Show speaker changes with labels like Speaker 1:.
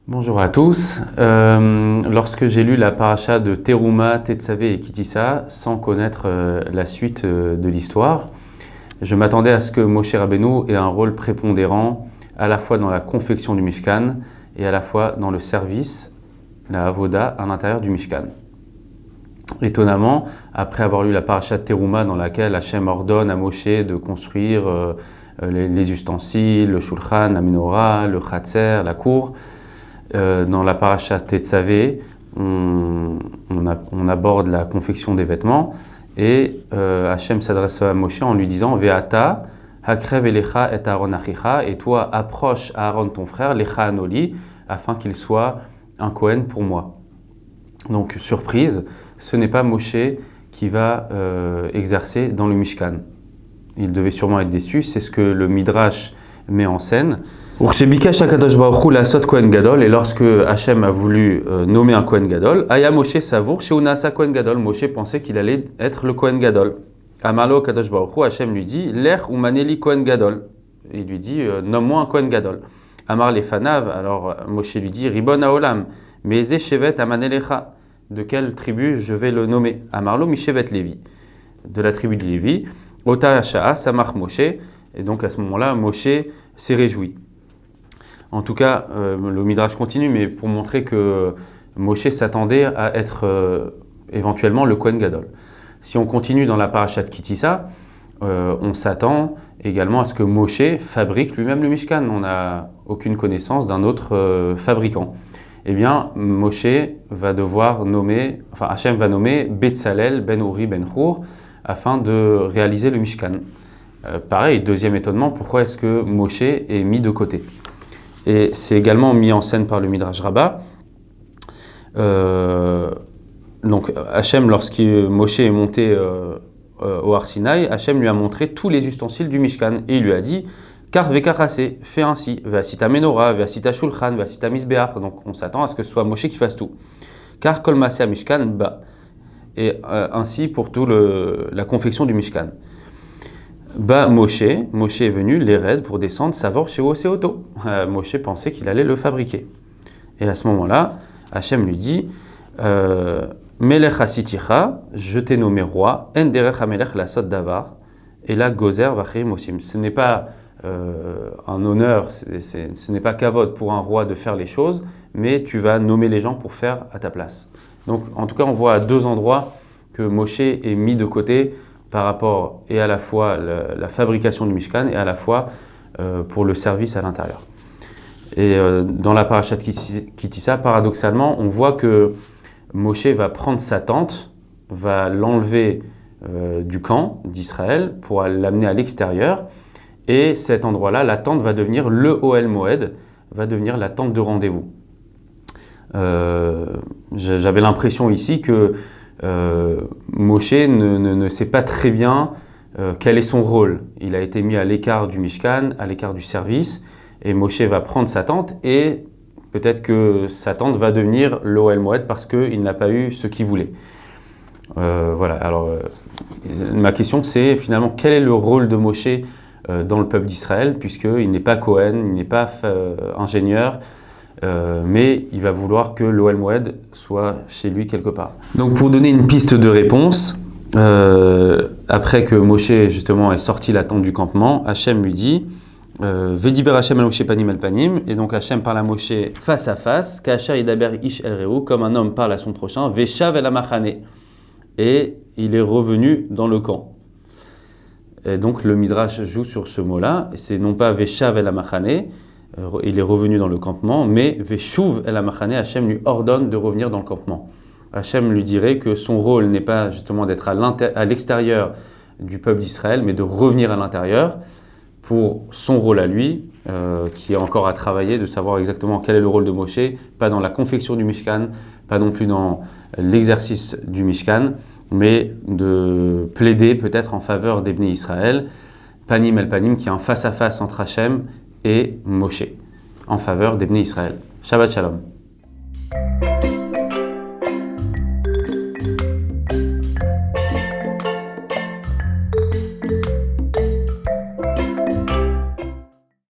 Speaker 1: Bonjour à tous. Lorsque j'ai lu la paracha de Teruma, Tetzavé et Kitissa, sans connaître la suite de l'histoire, je m'attendais à ce que Moshe Rabbeinu ait un rôle prépondérant à la fois dans la confection du Mishkan et à la fois dans le service, la avoda, à l'intérieur du Mishkan. Étonnamment, après avoir lu la paracha de Teruma dans laquelle Hachem ordonne à Moshe de construire les ustensiles, le shulchan, la menorah, le chatzer, la cour, dans la paracha Tetzavé, on aborde la confection des vêtements et Hachem s'adresse à Moshe en lui disant Ve'ata hakrev elecha et Aaron achicha, et toi approche Aaron ton frère, lecha anoli, afin qu'il soit un Kohen pour moi. Donc surprise, ce n'est pas Moshe qui va exercer dans le Mishkan. Il devait sûrement être déçu, c'est ce que le Midrash met en scène. Et lorsque Hachem a voulu nommer un Kohen Gadol, Aya Moshe Savour, Sheunasa Kohen Gadol, Moshe pensait qu'il allait être le Kohen Gadol. Amalo Kadosh Baruch Hu, Hachem lui dit, Lech ou Maneli Kohen Gadol. Il lui dit, nomme-moi un Kohen Gadol. Amar Lefanav, alors Moshe lui dit, Ribon Haolam, Meze Shevet Amanelecha. De quelle tribu je vais le nommer? Amarlo Mishevet Lévi, de la tribu de Lévi. Ota Hasha'a Samach Moshe, et donc à ce moment-là, Moshe s'est réjoui. En tout cas, le Midrash continue, mais pour montrer que Moshe s'attendait à être éventuellement le Kohen Gadol. Si on continue dans la paracha de Kitissa, on s'attend également à ce que Moshe fabrique lui-même le Mishkan. On n'a aucune connaissance d'un autre fabricant. Eh bien, Moshe va devoir nommer, enfin Hachem va nommer Betzalel ben Uri ben Hur afin de réaliser le Mishkan. Pareil, deuxième étonnement, pourquoi est-ce que Moshe est mis de côté? Et c'est également mis en scène par le Midrash Rabbah. Donc Hachem, Moshe est monté au Har Sinaï, Hachem lui a montré tous les ustensiles du Mishkan et il lui a dit Kar vekachase, fais ainsi, ve'asita menorah, ve'asita shulchan, ve'asita misbeach. Donc on s'attend à ce que ce soit Moshe qui fasse tout. Car kol maseh Mishkan ba. Et ainsi pour tout la confection du Mishkan. Bah Moshe est venu l'Ered pour descendre Savor chez Oseoto. Moshe pensait qu'il allait le fabriquer. Et à ce moment-là, Hachem lui dit Melech hasiticha, je t'ai nommé roi, en derech hamelech lasot davar, et la gozer vachrim osim. Ce n'est pas un honneur, ce n'est pas kavod pour un roi de faire les choses, mais tu vas nommer les gens pour faire à ta place. Donc en tout cas, on voit à deux endroits que Moshe est mis de côté par rapport et à la fois la fabrication du Mishkan et à la fois pour le service à l'intérieur. Et dans la paracha de Kitissa, paradoxalement, on voit que Moshe va prendre sa tente, va l'enlever du camp d'Israël pour l'amener à l'extérieur, et cet endroit-là, la tente va devenir le Ohel Moed, va devenir la tente de rendez-vous. J'avais l'impression ici que Moshe ne sait pas très bien quel est son rôle. Il a été mis à l'écart du Mishkan, à l'écart du service, et Moshe va prendre sa tente et peut-être que sa tente va devenir l'Ohel Moed parce qu'il n'a pas eu ce qu'il voulait. Voilà, alors ma question c'est finalement quel est le rôle de Moshe dans le peuple d'Israël, puisqu'il n'est pas Kohen, il n'est pas ingénieur, mais il va vouloir que l'Ohel Moed soit chez lui quelque part. Donc pour donner une piste de réponse, après que Moshe justement ait sorti la tente du campement, Hachem lui dit Vediber Hachem al Moshe panim el panim, et donc Hachem parle à Moshe face à face, Kasher yidaber ish el reu, comme un homme parle à son prochain, Veshav el amachane, et il est revenu dans le camp. Et donc le Midrash joue sur ce mot-là, c'est non pas Veshav el amachane, il est revenu dans le campement, mais Veshuv el amachane, Hachem lui ordonne de revenir dans le campement. Hachem lui dirait que son rôle n'est pas justement d'être à l'extérieur du peuple d'Israël, mais de revenir à l'intérieur pour son rôle à lui, qui est encore à travailler, de savoir exactement quel est le rôle de Moshe, pas dans la confection du Mishkan, pas non plus dans l'exercice du Mishkan, mais de plaider peut-être en faveur des Bnei Israël, Panim el Panim, qui est un face-à-face entre Hachem et Moshe, en faveur des Bnei Israël. Shabbat Shalom.